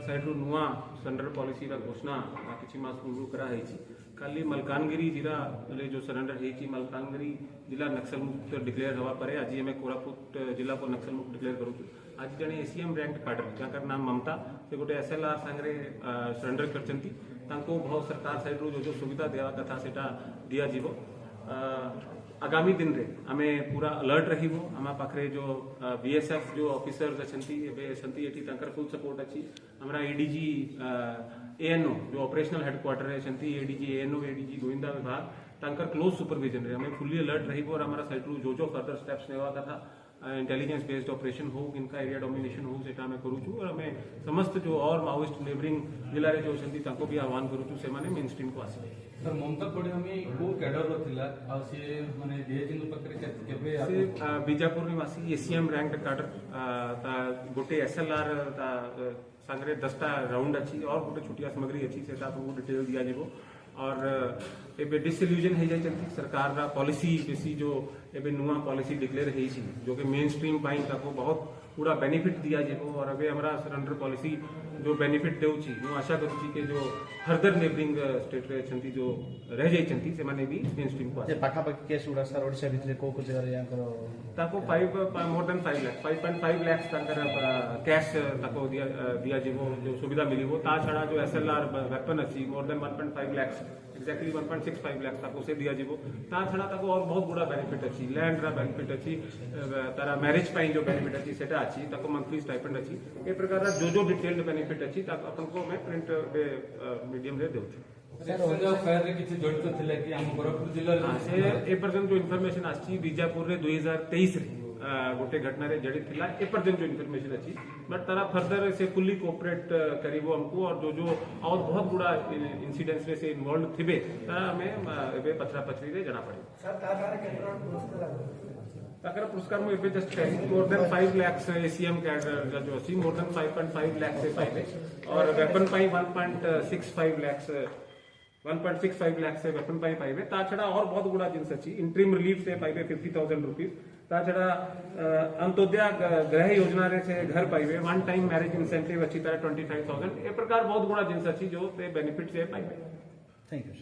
साइड्रु नुआ surrender policy घोषणा किसी मास पूर्व कराई खाली मलकानगिरी जिला जो सरेंडर होती मलकानगिरी जिला नक्सल मुक्त डिक्लेयर हवा पर आज आम कोरापुट जिला को नक्सल मुक्त डिक्लेयर करूँ। आज जड़े एसीएम रैंक कार्डर जहाँ नाम ममता से गोटे एसएलआर सांगे सरेंडर करछंती बहुत सरकार साइड्रु जो सुविधा देवा कथा से दिज्व। आगामी दिन रे आमे पूरा अलर्ट रहिबो। आमा पाखरे जो बीएसएफ जो ऑफिसर्स अच्छी फुल सपोर्ट अच्छी हमारा एडीजी एएनओ जो ऑपरेशनल हेडक्वार्टर अच्छी एडीजी एएनओ एडीजी गोविंदा विभाग तांकर क्लोज सुपरविजन रे हमें फुल्ली अलर्ट रहिबो और हमारा साइड जो फर्दर स्टेप्स नेवा कथा इंटेलिजेंस बेस्ड ऑपरेशन हो इनका एरिया डोमिनेशन हो सेटा हमें करूँ और हमें समस्त जो और माओइस्ट नेबरिंग जिले में जो अच्छी भी आह्वान करूँ से मेन स्ट्रीम को आसे। सर ममता पड़ोमी को कैडर थिला आ से माने डीएजी पाखरे केबे से बीजापुर निवासी एसीएम रैंक कार्डर गोटे एसएलआर सांगे 10टा राउंड अच्छी और गोटे छोटिया सामग्री अच्छी से आपको डिटेल दिया जाए और एबे डिसइल्यूजन हो जाए सरकार रा पॉलिसी बेसी जो एबे नुआ पॉलिसी डिक्लेयर है जो कि मेन स्ट्रीम पाई ताको बहुत पूरा बेनिफिट दिया जाए और अबे हमारा सरेंडर पॉलिसी जो बेनिफिट देउची मु आशा करूची कि जो फर्दर नेबरिंग स्टेट रे छंती जो रह जाई छंती से माने भी मेन स्ट्रीम को पाखा पाखी केस उडा सर ओडिसा भितरे को जगह रे याकर ताको 5 मोर देन 5 लाख 5.5 लाख ताकर कैश ताको दिया जीवो जो सुविधा मिली वो ता छड़ा जो एसएलआर वेपन अछि more than 1.5 lakh exactly 1.65 lakh ताको से दिया जीवो ता छड़ा ताको और बहुत बड़ा बेनिफिट अछि लैंड रा बेनिफिट अछि तारा मैरिज पाई जो बेनिफिट अछि सेटा अछि ताको मंथली स्टाइपेंड अछि ए प्रकार जो डिटेल्ड बेनिफिट अछि ताको अपन को मैं प्रिंट मीडियम रे देउछु। सर फायर रे किछि जड़ित थिले कि हम कोरापुट जिल्ला रे से ए पर्यंत जो इन्फॉर्मेशन आछि बीजापुर रे 2023 रे गोटे घटना रे जड़ित थिला ए पर्यंत जो इन्फॉर्मेशन अच्छी बट तारा फर्दर से फुल्ली कोऑपरेट करिवो हमको और जो और बहुत बड़ा इंसिडेंट्स रे से इन्वॉल्व थिबे तारा हमें एबे पछरा पछरी रे जना पड़े। सर तारा केतना पुरस्कार में एबे just more than 5 lakh ACM cadre जो अछि मोर देन 5.5 लाख से पाइबे और वेपन पाई 1.65 लाख से वेपन पाई पाइबे ता छड़ा और बहुत गुड़ा जिनस अछि इंटरिम रिलीफ से पाइबे 50,000 रुपीस ता छड़ा अंत्योदय गृह योजना रे से घर पाइबे वन टाइम मैरिज इंसेंटिव अच्छी तरह 25,000 ए प्रकार बहुत गुड़ा जिनस अछि जो बेनिफिट से पाइबे। Thank you.